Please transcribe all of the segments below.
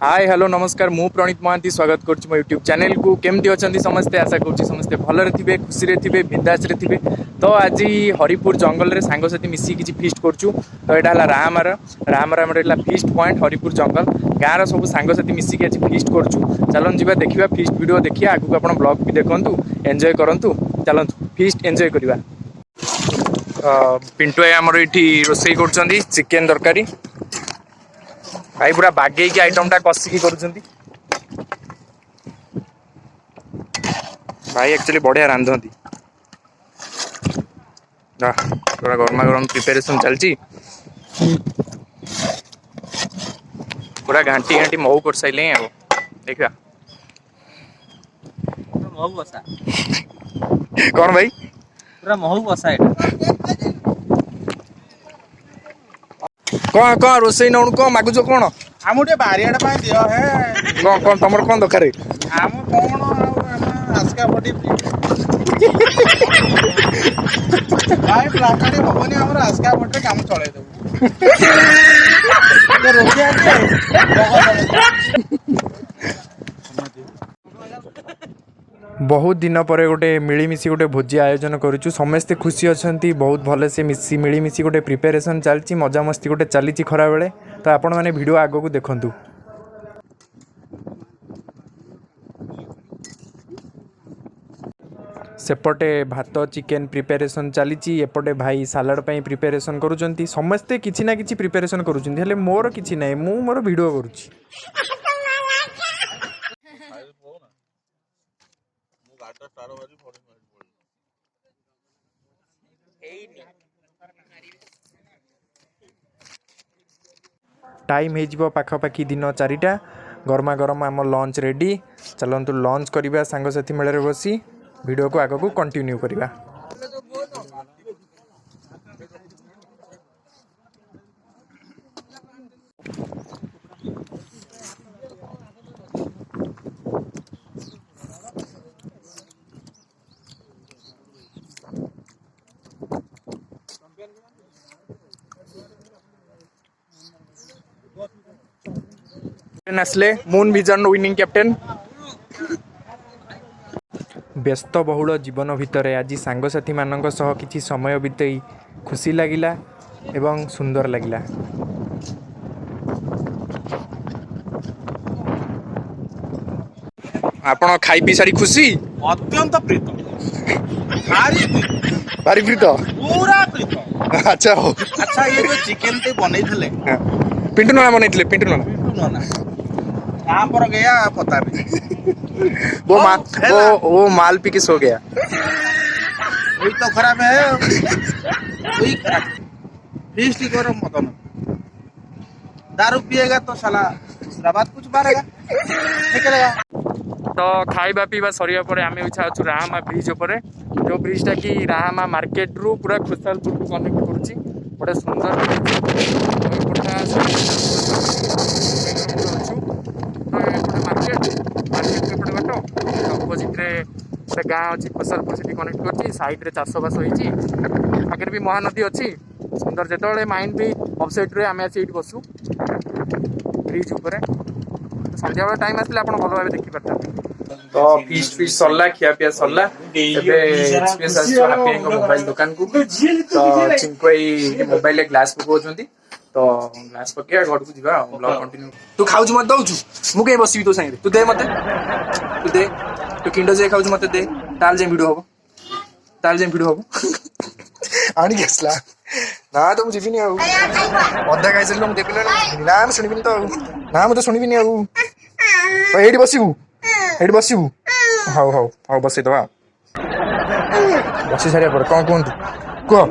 Hi hello नमस्कार मु प्रणीत महांती स्वागत करुच्ची मो यूट्यूब चैनल को केमती अच्छा समस्ते आशा करुच्ची समस्ते भलरे थे खुशी थे बिंदास थे तो आज हरिपुर जंगल में सांगसाथी मिसी किसी फिस्ट करुचु तो यहाँ राहमार फिस्ट पॉइंट हरिपुर जंगल गाँव सब सांगसाथी मिसिक आज फिस्ट करुचु चलन जी देखा फिस्ट वीडियो देखिए आगू आप ब्लॉग भी देखूँ एंजॉय करूँ चलतु फिस्ट एंजॉय करवा पिंटू भाई आमर ये रोसे कर चिकेन तरकारी भाई पूरा बागे की आइटम टा कसिकी करुँच भाई एक्चुअली बढ़िया रांधती पूरा गरमा गरम प्रिपेरेशन चलती पूरा घाटी घाटी महू कर सारे अब देखा कौन भाई पूरा महू बसा कौन कौन रोसे नौन कौन मागुच कौन आम टे बारियाड दिह है कौन कौन तुम कौन दरकार आम कौन आसका पटी भाई प्लाकाड़ी हबनी आमर आसका पटे काम चले बहुत दिन पर गोटे मिलमिशी गोटे भोजी आयोजन करुचु समस्ते खुशी अच्छा बहुत भल से मिसी मिलमिशी गोटे प्रिपेरेसन चलती मजा मस्ती गोटे चली खरा बेले तो आपण मैंने वीडियो आग को देखु सेपटे भात चिकेन प्रिपेरेसन चली एपटे भाई सालाड पे प्रिपेरेसन करुँच समस्ते किसी ना कि प्रिपेरेसन करुँच मोर किसी ना मु मोर वीडियो करुँच टाइम हो पाखापाखि दिन 4टा गरमा गरम आम लंच रेडी चलतु लंच करवा सांगसाथी मेल बसी वीडियो को आग को कंटिन्यू करवा आसले मून विजन विनिंग कैप्टेन व्यस्त बहुल जीवन भितर आज सांगसाथी मानक सह किछि समय बितई खुशी लगिला एवं सुंदर लगिला आपण खाई पी सारी खुशी अत्यंत प्रीत भारी प्रीत पूरा प्रीत अच्छा हो अच्छा ये जो चिकन ते बनै थले पिंटू नाना बनै पिंटू नाना कहाँ पर गया पता नहीं वो माल पी के सो गया वही तो खराब है वही खराब फीस्ट करो मदन दारू पिएगा तो साला दूसरा बात कुछ मारेगा निकलेगा तो खाइबा पीवा सरिया पर आम इच्छा अच्छु राहामा ब्रिज उपर जो ब्रिजटा कि राहामा मार्केट रु पूरा खुशालपुर को कनेक्ट करुच्ची बड़े सुंदर मार्केट बाट अपोजिट गोटे गाँ अच्छी खुशालपुर से कनेक्ट कर साइड चाषबास हो आगे भी महानदी अच्छी सुंदर जो माइंड भी अफसाइड आम आसी बसु ब्रिज उपर संध्या बेला टाइम आसले आप भल भाव देखिपारे तो फीस्ट सरला खिया पिया सरला मोबाइल दुकान को तो चिंकुई मोबाइल ग्लास पकाउछंती तो ग्लास पके घर को जीवा ब्लॉग कंटिन्यू तू खाउछ मत दउछु मु के बसिबी तो संगे तू दे मते तू दे तू किंडो जे खाउछ मते दे ताल जे वीडियो हबो आनी गेसला ना तो मुझे भी नहीं आउ अधा खाई सर देख ना मैं शुणी तो ना मैं शुणी आउ एडी बसबू हाउ हाउ हाउ बसई दवा बसी सारे कौन कहतु कह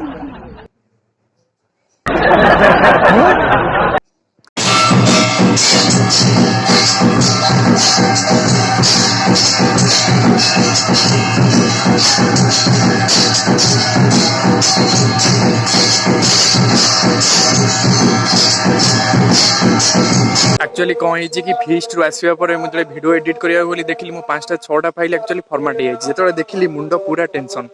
एक्चुअली कौन है कि फिस्ट रु आसवा पर मुझे वीडियो एडिट करिया बोली देखली मो 5टा 6टा फाइल एक्चुअली फॉर्मेट हो जो देखली मुंड पूरा टेंशन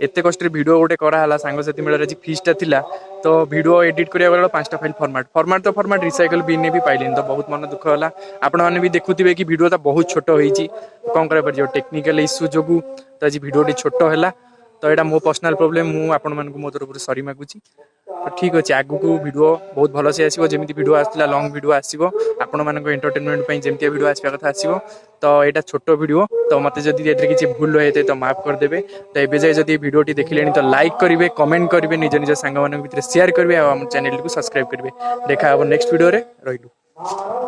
एत कष्ट भिडियो गोटे कराला सांगसाथी मेल आज फिस्टा थिला तो भिडियो एडिट करिया गला 5टा फाइल फॉर्मेट रिसाइकल भी ने भी पाइलिन तो बहुत मन दुख होला। आपण माने भी देखुथिबे कि भिडियो ता बहुत छोट होईची कोन करे पर जो टेक्निकल इश्यू जोगु तो आज भिडियो छोट होला तो एटा मो पर्सनल प्रॉब्लम मु आपण मानकु मो तरफ सॉरी मागुची। तो ठीक अच्छे आगु को वीडियो बहुत भल से आसो जमी वीडियो आसला लंग वीडियो आसो आपण मान एंटरटेनमेंट जमी वीडियो आसवा कथा आसो तो यहाँ छोट वीडियो तो मत जदि किसी भूल रही तो माफ करदे। तो ये जाए जब वीडियो देखिले तो लाइक करेंगे कमेंट करेंगे निज निज सांग भितर शेयर करेंगे और चैनल को सब्सक्राइब करेंगे। देखा नेक्स्ट वीडियो रे रहिलु।